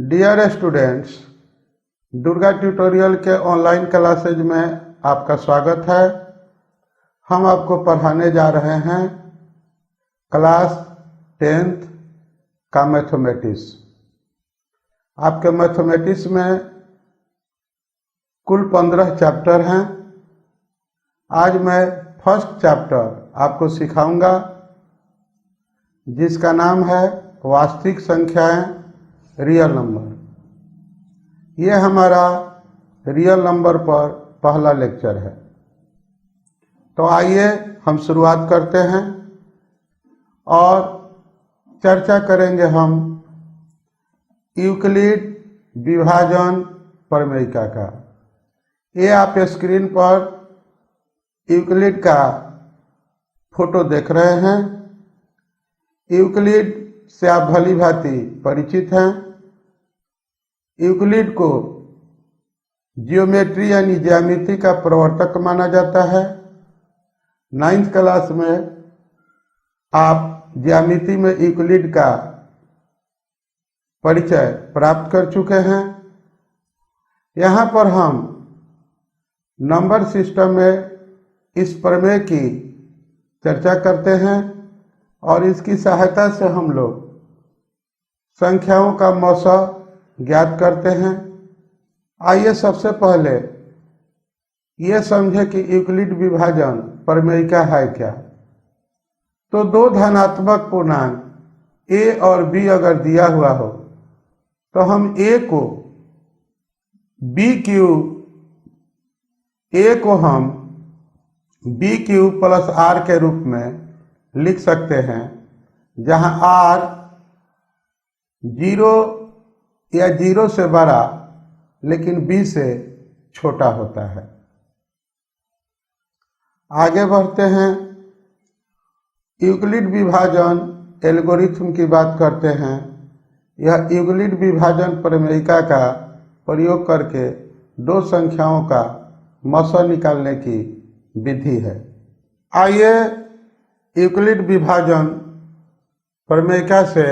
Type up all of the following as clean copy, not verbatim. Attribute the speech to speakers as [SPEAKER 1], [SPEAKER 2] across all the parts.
[SPEAKER 1] Dear students, Durga tutorial के online classes में आपका स्वागत है। हम आपको पढ़ाने जा रहे हैं क्लास 10th का मैथमेटिक्स। आपके मैथमेटिक्स में कुल 15 चैप्टर हैं। आज मैं फर्स्ट चैप्टर आपको सिखाऊंगा जिसका नाम है वास्तविक संख्याएं, रियल नंबर। ये हमारा रियल नंबर पर पहला लेक्चर है। तो आइए हम शुरुआत करते हैं और चर्चा करेंगे हम यूक्लिड विभाजन प्रमेयिका का। ये आप स्क्रीन पर यूक्लिड का फोटो देख रहे हैं। यूक्लिड से आप भली भांति परिचित हैं। यूक्लिड को जियोमेट्री यानी ज्यामिति का प्रवर्तक माना जाता है। 9th क्लास में आप ज्यामिति में यूक्लिड का परिचय प्राप्त कर चुके हैं। यहाँ पर हम नंबर सिस्टम में इस प्रमेय की चर्चा करते हैं और इसकी सहायता से हम लोग संख्याओं का मौसा ज्ञात करते हैं। आइए सबसे पहले ये समझे कि यूक्लिड विभाजन प्रमेयिका है क्या। तो दो धनात्मक पूर्णांक a और b अगर दिया हुआ हो तो हम a को हम b क्यूब प्लस r के रूप में लिख सकते हैं, जहां r 0 या 0 से बड़ा लेकिन b से छोटा होता है। आगे बढ़ते हैं, यूक्लिड विभाजन एल्गोरिथम की बात करते हैं। यह यूक्लिड विभाजन प्रमेयिका का प्रयोग करके दो संख्याओं का मौसा निकालने की विधि है। आइए यूक्लिड विभाजन प्रमेयिका से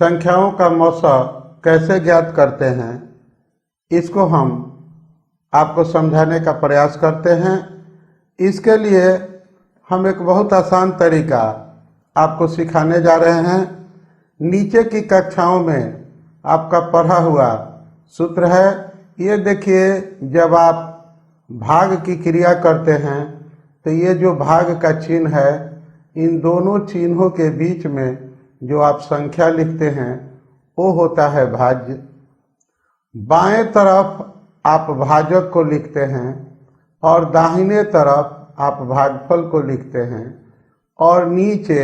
[SPEAKER 1] संख्याओं का मौसा कैसे ज्ञात करते हैं, इसको हम आपको समझाने का प्रयास करते हैं। इसके लिए हम एक बहुत आसान तरीका आपको सिखाने जा रहे हैं। नीचे की कक्षाओं में आपका पढ़ा हुआ सूत्र है। ये देखिए, जब आप भाग की क्रिया करते हैं तो ये जो भाग का चिन्ह है, इन दोनों चिन्हों के बीच में जो आप संख्या लिखते हैं वो होता है भाज्य। बाएं तरफ आप भाजक को लिखते हैं और दाहिने तरफ आप भागफल को लिखते हैं और नीचे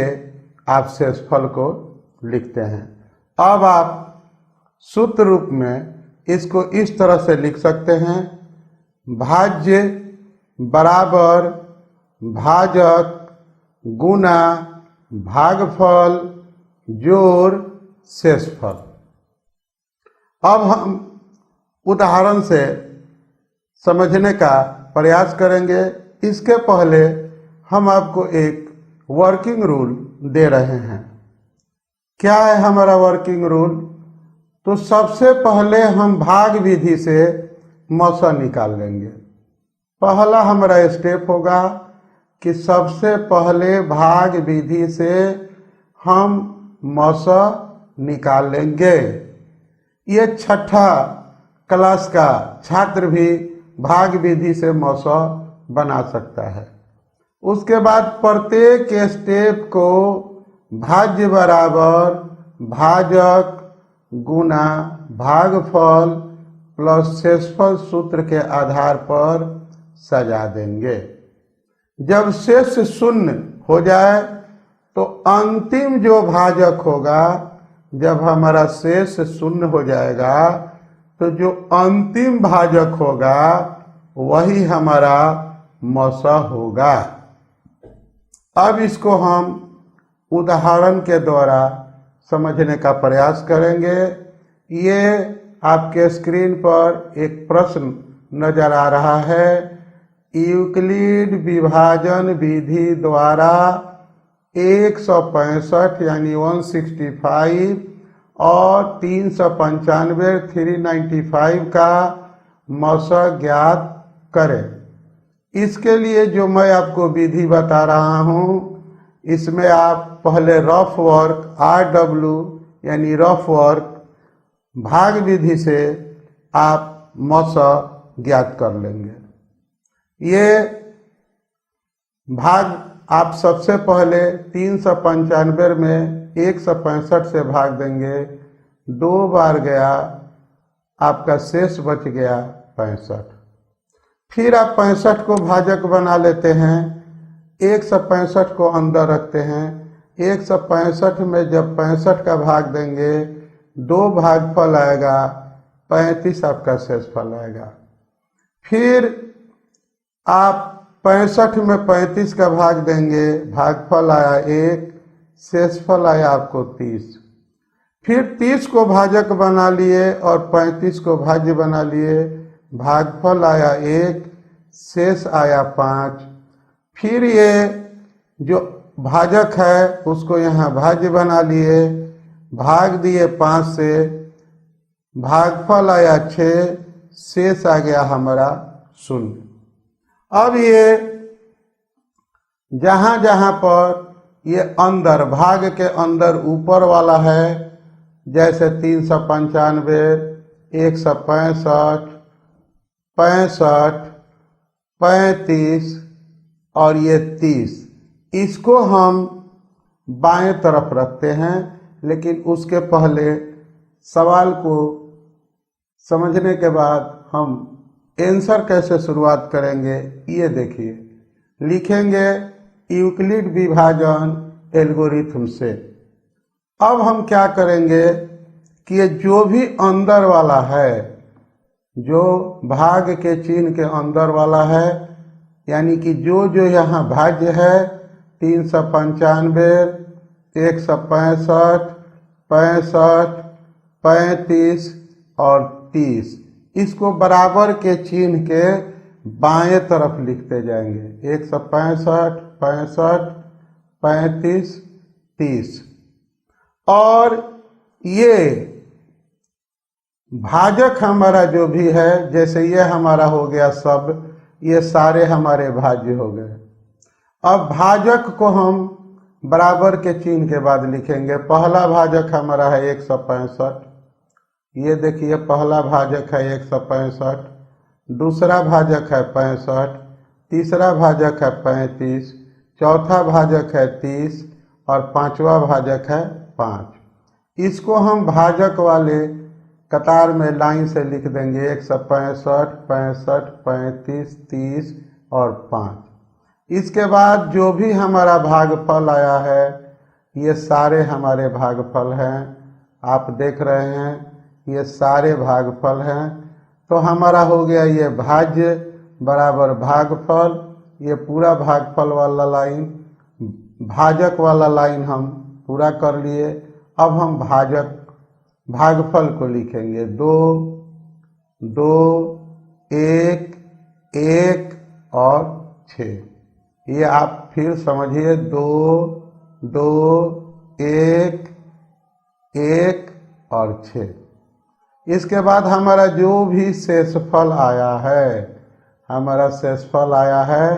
[SPEAKER 1] आप शेषफल को लिखते हैं। अब आप सूत्र रूप में इसको इस तरह से लिख सकते हैं, भाज्य बराबर भाजक गुना भागफल जोड़ शेषफल। अब हम उदाहरण से समझने का प्रयास करेंगे। इसके पहले हम आपको एक वर्किंग रूल दे रहे हैं। क्या है हमारा वर्किंग रूल? तो सबसे पहले हम भाग विधि से मौसा निकाल लेंगे। पहला हमारा स्टेप होगा कि सबसे पहले भाग विधि से हम मौसा निकाल लेंगे। ये छठा क्लास का छात्र भी भाग विधि से मौसा बना सकता है। उसके बाद प्रत्येक स्टेप को भाज्य बराबर भाजक गुना भागफल प्लस शेषफल सूत्र के आधार पर सजा देंगे। जब शेष शून्य हो जाए तो अंतिम जो भाजक होगा, जब हमारा शेष शून्य हो जाएगा तो जो अंतिम भाजक होगा वही हमारा मौसा होगा। अब इसको हम उदाहरण के द्वारा समझने का प्रयास करेंगे। ये आपके स्क्रीन पर एक प्रश्न नजर आ रहा है। यूक्लिड विभाजन विधि द्वारा 165 यानी 165 और 395 395 का मौसा ज्ञात करें। इसके लिए जो मैं आपको विधि बता रहा हूँ, इसमें आप पहले रफ वर्क RW यानी रफ वर्क भाग विधि से आप मौसा ज्ञात कर लेंगे। ये भाग आप सबसे पहले 395 में 165 से भाग देंगे, 2 बार गया, आपका शेष बच गया 65। फिर आप 65 को भाजक बना लेते हैं, 165 को अंदर रखते हैं। 165 में जब 65 का भाग देंगे, 2 भागफल आएगा, 35 आपका शेषफल आएगा। फिर आप 65 में 35 का भाग देंगे, भागफल आया 1, शेषफल आया आपको 30। फिर 30 को भाजक बना लिए और 35 को भाज्य बना लिए, भागफल आया 1, शेष आया 5। फिर ये जो भाजक है उसको यहाँ भाज्य बना लिए, भाग दिए 5 से, भागफल आया 6, शेष आ गया हमारा 0। अब ये जहाँ जहाँ पर ये अंदर भाग के अंदर ऊपर वाला है, जैसे 395, 165, 65, 35 और ये 30, इसको हम बाएं तरफ रखते हैं। लेकिन उसके पहले सवाल को समझने के बाद हम आंसर कैसे शुरुआत करेंगे ये देखिए। लिखेंगे यूक्लिड विभाजन एल्गोरिथम से। अब हम क्या करेंगे कि ये जो भी अंदर वाला है, जो भाग के चिन्ह के अंदर वाला है, यानी कि जो जो यहाँ भाज्य है 395, 165, 65, 35 और 30, इसको बराबर के चिन्ह के बाएं तरफ लिखते जाएंगे। 165, 65, 35, 30। और ये भाजक हमारा जो भी है, जैसे ये हमारा हो गया सब, ये सारे हमारे भाज्य हो गए। अब भाजक को हम बराबर के चिन्ह के बाद लिखेंगे। पहला भाजक हमारा है 165, ये देखिए पहला भाजक है 165, दूसरा भाजक है 65, तीसरा भाजक है 35, चौथा भाजक है 30 और पांचवा भाजक है 5। इसको हम भाजक वाले कतार में लाइन से लिख देंगे। 165, 65, 35, 30 और 5। इसके बाद जो भी हमारा भागफल आया है, ये सारे हमारे भागफल हैं। आप देख रहे हैं ये सारे भागफल हैं। तो हमारा हो गया ये भाज्य बराबर भागफल, ये पूरा भागफल वाला लाइन, भाजक वाला लाइन हम पूरा कर लिए। अब हम भागफल को लिखेंगे। 2, 2, 1, 1 और 6। ये आप फिर समझिए। 2, 2, 1, 1 और 6। इसके बाद हमारा जो भी शेषफल आया है, हमारा शेषफल आया है,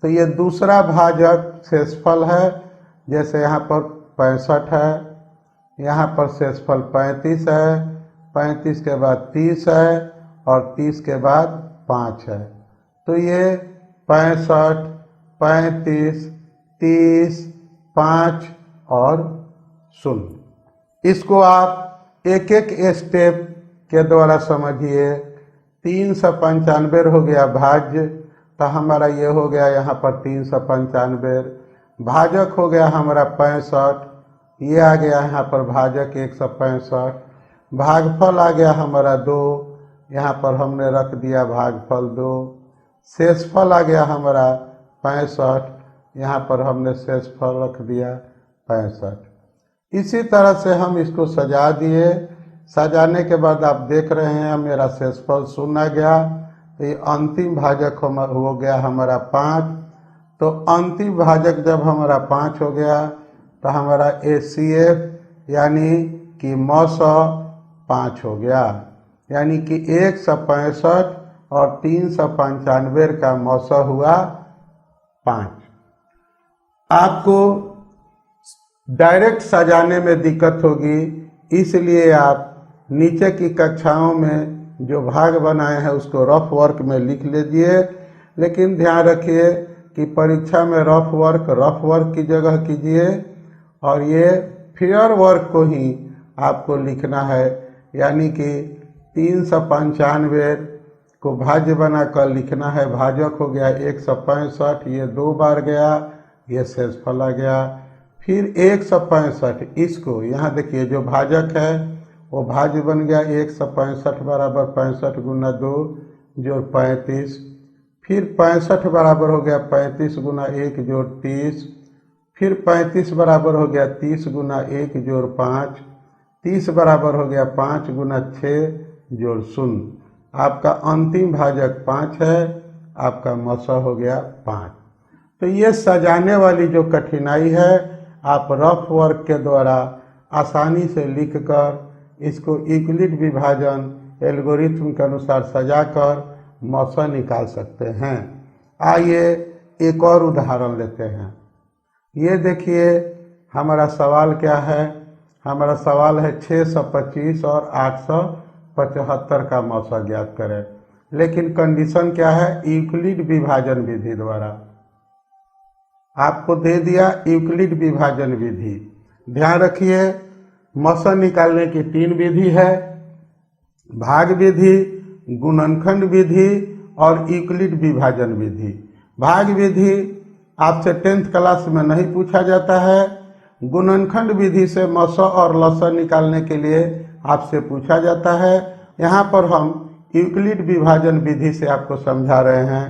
[SPEAKER 1] तो ये दूसरा भाजक शेषफल है। जैसे यहाँ पर 65 है, यहाँ पर शेषफल 35 है, 35 के बाद 30 है और 30 के बाद 5 है। तो ये 65, 35, 30, 5 और 0। इसको आप एक एक स्टेप के द्वारा समझिए। 395 हो गया भाज्य, तो हमारा ये हो गया यहाँ पर 395। भाजक हो गया हमारा 65, ये आ गया यहाँ पर भाजक 165। भागफल आ गया हमारा 2, यहाँ पर हमने रख दिया भागफल 2। शेषफल आ गया हमारा 65, यहाँ पर हमने शेषफल रख दिया 65। इसी तरह से हम इसको सजा दिए। सजाने के बाद आप देख रहे हैं मेरा शेषफल 0 आ गया। तो ये अंतिम भाजक हो गया हमारा 5। तो अंतिम भाजक जब हमारा 5 हो गया, तो हमारा HCF यानी कि 905 हो गया, यानी कि 165 और 395 का 900 हुआ 5। आपको डायरेक्ट सजाने में दिक्कत होगी, इसलिए आप नीचे की कक्षाओं में जो भाग बनाए हैं उसको रफ वर्क में लिख लीजिए। लेकिन ध्यान रखिए कि परीक्षा में रफ वर्क की जगह कीजिए और ये फेयर वर्क को ही आपको लिखना है, यानी कि 395 को भाज्य बनाकर लिखना है। भाजक हो गया 165, ये 2 बार गया, ये शेषफल आ गया। फिर 165, इसको यहाँ देखिए जो भाजक है वो भाज्य बन गया 165 बराबर 65 गुना 2 जोड़ 35। फिर 65 बराबर हो गया 35 गुना 1 जोड़ 30। फिर 35 बराबर हो गया 30 गुना 1 जोड़ 5। 30 बराबर हो गया 5 गुना 6 जोड़ 0। आपका अंतिम भाजक 5 है, आपका मौसा हो गया 5। तो ये सजाने वाली जो कठिनाई है, आप रफ वर्क के द्वारा आसानी से लिखकर इसको यूक्लिड विभाजन एल्गोरिथम के अनुसार सजाकर मौसा निकाल सकते हैं। आइए एक और उदाहरण लेते हैं। ये देखिए हमारा सवाल क्या है। हमारा सवाल है 625 और 875 का मौसा ज्ञात करें। लेकिन कंडीशन क्या है, यूक्लिड विभाजन विधि द्वारा। आपको दे दिया यूक्लिड विभाजन विधि। ध्यान रखिए मौसा निकालने की 3 विधि है, भाग विधि, गुणनखंड विधि और यूक्लिड विभाजन विधि। भाग विधि आपसे 10th क्लास में नहीं पूछा जाता है। गुणनखंड विधि से मौसा और लसा निकालने के लिए आपसे पूछा जाता है। यहाँ पर हम यूक्लिड विभाजन विधि से आपको समझा रहे हैं।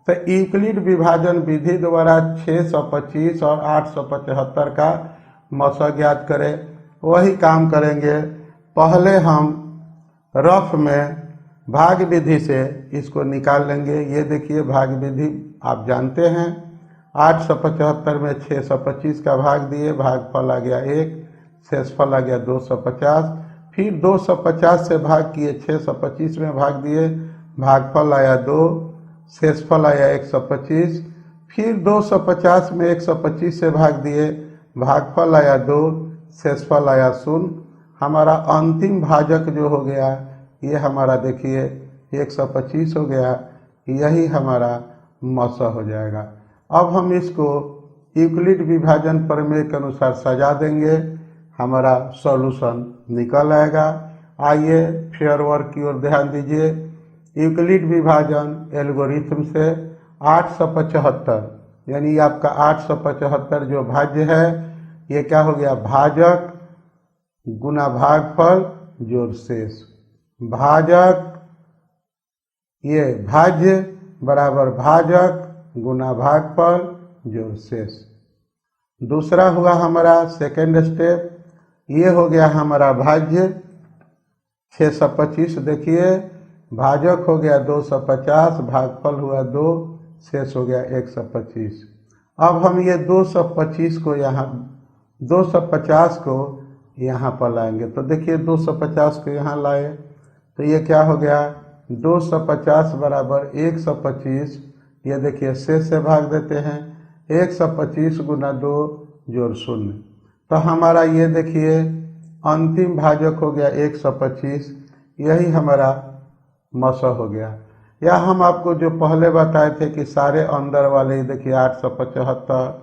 [SPEAKER 1] तो यूक्लिड विभाजन विधि द्वारा 625 और 875 का मौसा ज्ञात करें। वही काम करेंगे। पहले हम रफ में भाग विधि से इसको निकाल लेंगे। ये देखिए भाग विधि आप जानते हैं। 875 में 625 का भाग दिए, भागफल आ गया 1, शेषफल आ गया 250। फिर 250 से भाग किए, 625 में भाग दिए, भागफल आया 2, शेषफल आया 125। फिर 250 में 125 से भाग दिए, भागफल आया 2, शेषफल आया 0। हमारा अंतिम भाजक जो हो गया ये हमारा देखिए 125 हो गया। यही हमारा मौसा हो जाएगा। अब हम इसको यूक्लिड विभाजन प्रमेय के अनुसार सजा देंगे, हमारा सॉल्यूशन निकल आएगा। आइए फेयर वर्क की ओर ध्यान दीजिए। यूक्लिड विभाजन एल्गोरिथम से 875 यानी आपका 875 जो भाज्य है ये क्या हो गया, भाजक गुना भागफल जोड़ शेष। भाजक ये भाज्य बराबर भाजक गुना भागफल जोड़ शेष। दूसरा हुआ हमारा सेकेंड स्टेप, ये हो गया हमारा भाज्य 625। देखिए भाजक हो गया 250, भागफल हुआ 2, शेष हो गया 125। अब हम ये 225 को यहाँ 250 को यहाँ पर लाएंगे। तो देखिए 250 को यहाँ लाए तो ये क्या हो गया, 250 बराबर 125। ये देखिए शेष से भाग देते हैं, 125 गुना 2 जोड़ 0। तो हमारा ये देखिए अंतिम भाजक हो गया 125। यही हमारा मौसा हो गया। या हम आपको जो पहले बताए थे कि सारे अंदर वाले देखिए 875,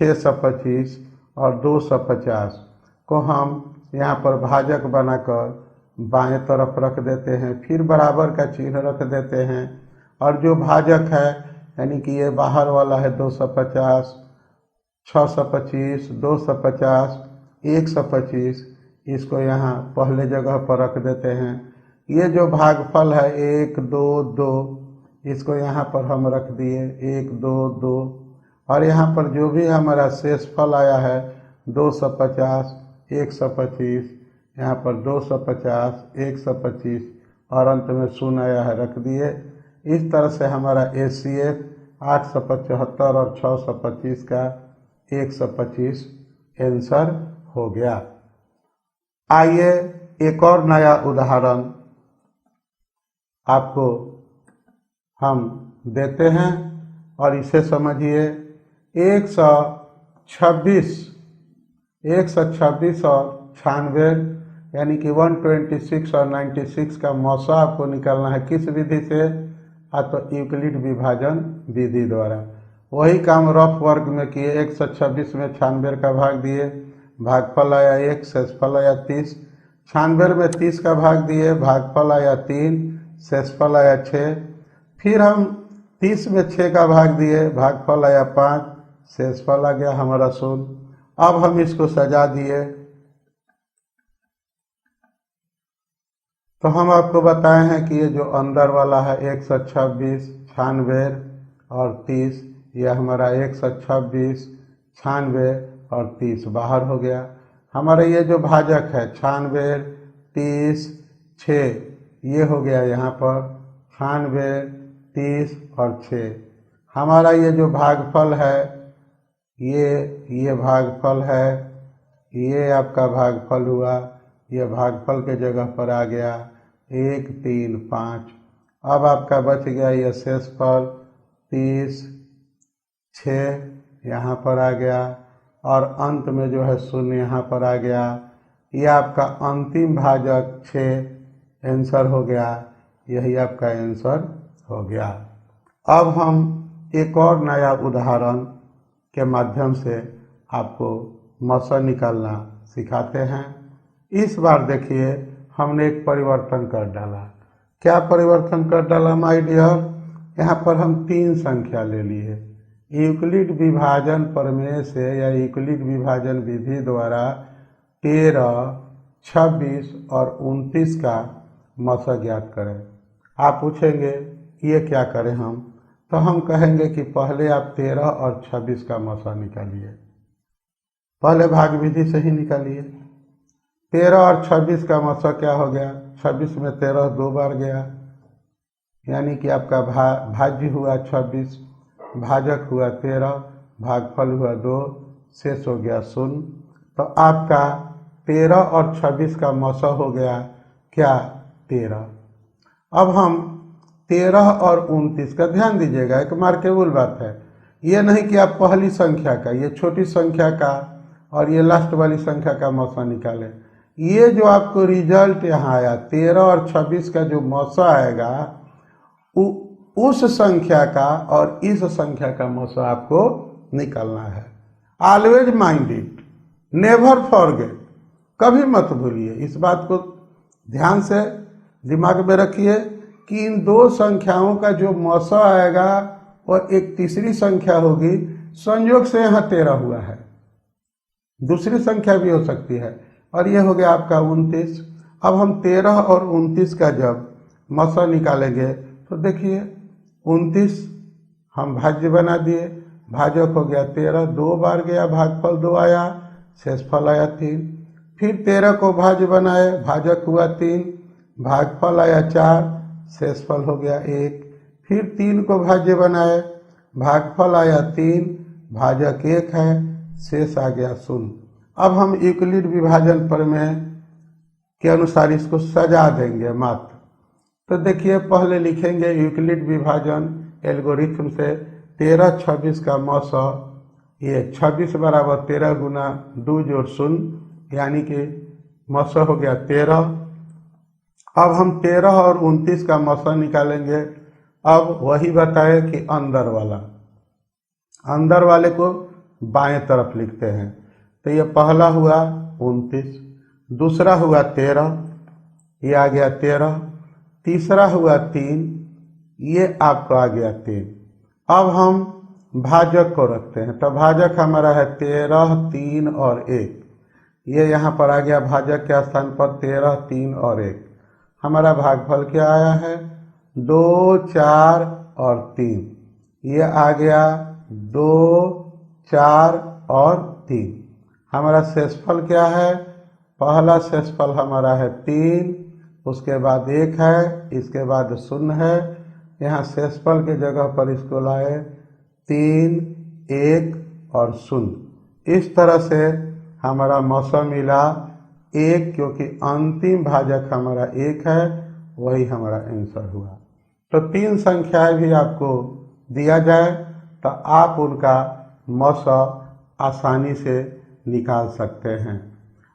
[SPEAKER 1] 625 और 250 को हम यहाँ पर भाजक बनाकर बाएं तरफ रख देते हैं, फिर बराबर का चिन्ह रख देते हैं। और जो भाजक है यानी कि ये बाहर वाला है 250, 625, 250, 125, इसको यहाँ पहले जगह पर रख देते हैं। ये जो भागफल है 1, 2, 2, इसको यहाँ पर हम रख दिए 1, 2, 2। और यहाँ पर जो भी हमारा शेषफल आया है 250, 125, यहाँ पर 250, 125 और अंत में 0 आया है, रख दिए। इस तरह से हमारा ACF 875 और 625 का 125 आंसर हो गया। आइए एक और नया उदाहरण आपको हम देते हैं और इसे समझिए। 126 और 96 यानी कि 126 और 96 का मौसा आपको निकालना है। किस विधि से? तो यूक्लिड विभाजन विधि द्वारा। वही काम रफ वर्ग में किए। 126 में 96 का भाग दिए, भागफल आया 1, शेषफल आया 30। 96 में 30 का भाग दिए, भागफल आया 3, शेषफल आया 6। फिर हम 30 में 6 का भाग दिए, भागफल आया 5, शेषफल आ गया हमारा 0। अब हम इसको सजा दिए तो हम आपको बताए हैं कि ये जो अंदर वाला है 126, 96 और 30, यह हमारा 126, 96 और 30 बाहर हो गया। हमारा ये जो भाजक है 96, 30, 6, ये हो गया यहाँ पर 96, 30 और 6। हमारा ये जो भागफल है ये भागफल है, ये आपका भागफल हुआ, ये भागफल के जगह पर आ गया 1, 3, 5। अब आपका बच गया ये शेषफल 30, 6 यहाँ पर आ गया और अंत में जो है 0 यहाँ पर आ गया। ये आपका अंतिम भाजक 6 आंसर हो गया। यही आपका आंसर हो गया। अब हम एक और नया उदाहरण के माध्यम से आपको मौसा निकालना सिखाते हैं। इस बार देखिए हमने एक परिवर्तन कर डाला। क्या परिवर्तन कर डाला माय डियर? यहाँ पर हम 3 संख्या ले लिए। यूक्लिड विभाजन प्रमेय से या यूक्लिड विभाजन विधि द्वारा 13, 26 और 29 का मौसा ज्ञात करें। आप पूछेंगे ये क्या करें हम? तो हम कहेंगे कि पहले आप 13 और 26 का मौसा निकालिए। पहले भाग विधि से ही निकालिए। 13 और 26 का मौसा क्या हो गया? 26 में 13 2 बार गया, यानी कि आपका भाज्य हुआ 26, भाजक हुआ 13, भागफल हुआ 2, शेष हो गया 0। तो आपका 13 और 26 का मौसा हो गया क्या? 13। अब हम 13 और 29 का ध्यान दीजिएगा, एक मार्केबल बात है। ये नहीं कि आप पहली संख्या का, ये छोटी संख्या का और ये लास्ट वाली संख्या का मौसा निकालें। ये जो आपको रिजल्ट यहाँ आया 13 और 26 का जो मौसा आएगा उस संख्या का और इस संख्या का मौसा आपको निकालना है। Always mind it, never forget, कभी मत भूलिए। इस बात को ध्यान से दिमाग में रखिए कि इन 2 संख्याओं का जो मौसा आएगा और एक तीसरी संख्या होगी। संयोग से यहाँ 13 हुआ है, दूसरी संख्या भी हो सकती है, और ये हो गया आपका 29। अब हम 13 और 29 का जब मौसा निकालेंगे तो देखिए 29 हम भाज्य बना दिए, भाजक हो गया 13, 2 बार गया, भागफल 2 आया, शेषफल आया 3। फिर 13 को भाज्य बनाए, भाजक हुआ 3, भागफल आया 4, शेषफल हो गया 1। फिर 3 को भाज्य बनाए, भागफल आया 3, भाजक 1 है, शेष आ गया 0। अब हम यूक्लिड विभाजन प्रमेय के अनुसार इसको सजा देंगे मात्र। तो देखिए पहले लिखेंगे यूक्लिड विभाजन एल्गोरिथम से 13, 26 का मौसा। ये 26 बराबर 13 गुना 2 जोड़ 0, यानी कि मौसा हो गया 13। अब हम 13 और 29 का मौसा निकालेंगे। अब वही बताए कि अंदर वाले को बाएं तरफ लिखते हैं। तो ये पहला हुआ 29, दूसरा हुआ 13, ये आ गया 13, तीसरा हुआ 3, ये आपका आ गया 3। अब हम भाजक को रखते हैं। तो भाजक हमारा है 13, 3 और 1। ये यहाँ पर आ गया भाजक के स्थान पर 13, 3 और 1। हमारा भागफल क्या आया है? 2, 4 और 3। ये आ गया 2, 4 और 3। हमारा शेषफल क्या है? पहला शेषफल हमारा है 3, उसके बाद 1 है, इसके बाद 0 है। यहाँ शेषफल के जगह पर इसको लाए 3, 1 और 0। इस तरह से हमारा मौसा मिला 1, क्योंकि अंतिम भाजक हमारा 1 है, वही हमारा आंसर हुआ। तो 3 संख्याएं भी आपको दिया जाए तो आप उनका मौसा आसानी से निकाल सकते हैं।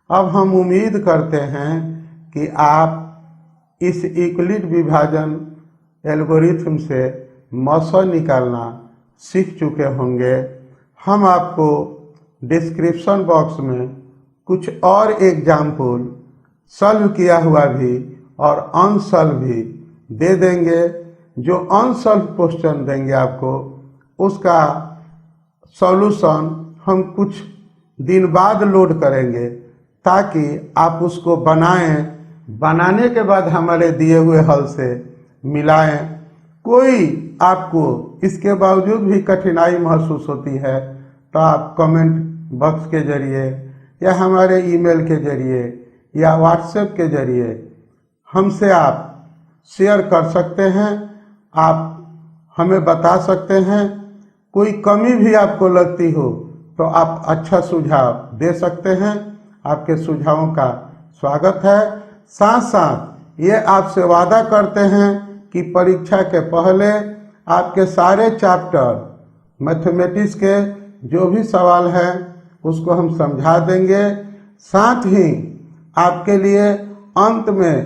[SPEAKER 1] अब हम उम्मीद करते हैं कि आप इस यूक्लिड विभाजन एल्गोरिथम से मौसा निकालना सीख चुके होंगे। हम आपको डिस्क्रिप्शन बॉक्स में कुछ और एग्जाम्पल सॉल्व किया हुआ भी और अनसॉल्व भी दे देंगे। जो अनसॉल्व क्वेश्चन देंगे आपको, उसका सॉल्यूशन हम कुछ दिन बाद लोड करेंगे ताकि आप उसको बनाएं, बनाने के बाद हमारे दिए हुए हल से मिलाएं। कोई आपको इसके बावजूद भी कठिनाई महसूस होती है तो आप कमेंट बॉक्स के जरिए या हमारे ईमेल के जरिए या व्हाट्सएप के जरिए हमसे आप शेयर कर सकते हैं। आप हमें बता सकते हैं। कोई कमी भी आपको लगती हो तो आप अच्छा सुझाव दे सकते हैं। आपके सुझावों का स्वागत है। साथ साथ ये आपसे वादा करते हैं कि परीक्षा के पहले आपके सारे चैप्टर मैथमेटिक्स के जो भी सवाल हैं उसको हम समझा देंगे। साथ ही आपके लिए अंत में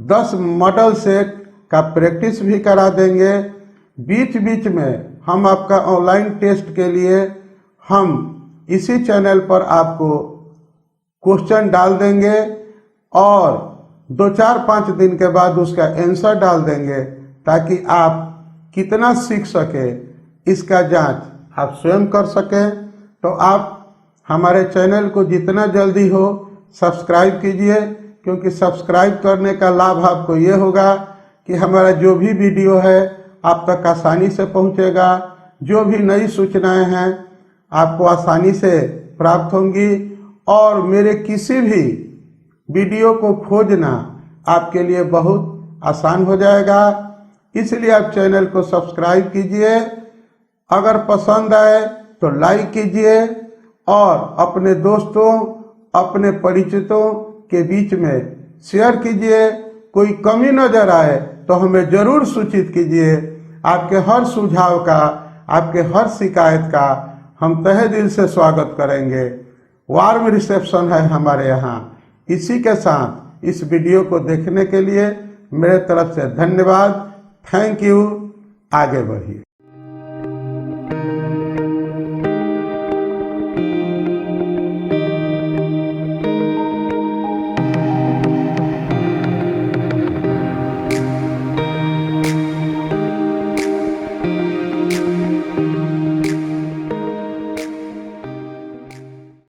[SPEAKER 1] 10 मॉडल सेट का प्रैक्टिस भी करा देंगे। बीच बीच में हम आपका ऑनलाइन टेस्ट के लिए हम इसी चैनल पर आपको क्वेश्चन डाल देंगे और 2-4-5 दिन के बाद उसका आंसर डाल देंगे ताकि आप कितना सीख सके इसका जांच आप स्वयं कर सकें। तो आप हमारे चैनल को जितना जल्दी हो सब्सक्राइब कीजिए, क्योंकि सब्सक्राइब करने का लाभ आपको ये होगा कि हमारा जो भी वीडियो है आप तक आसानी से पहुंचेगा। जो भी नई सूचनाएं हैं आपको आसानी से प्राप्त होंगी और मेरे किसी भी वीडियो को खोजना आपके लिए बहुत आसान हो जाएगा। इसलिए आप चैनल को सब्सक्राइब कीजिए। अगर पसंद आए तो लाइक कीजिए और अपने दोस्तों, अपने परिचितों के बीच में शेयर कीजिए। कोई कमी नजर आए तो हमें जरूर सूचित कीजिए। आपके हर सुझाव का, आपके हर शिकायत का हम तहे दिल से स्वागत करेंगे। वार्म रिसेप्शन है हमारे यहाँ। इसी के साथ इस वीडियो को देखने के लिए मेरे तरफ से धन्यवाद। Thank you. आगे बढ़िए।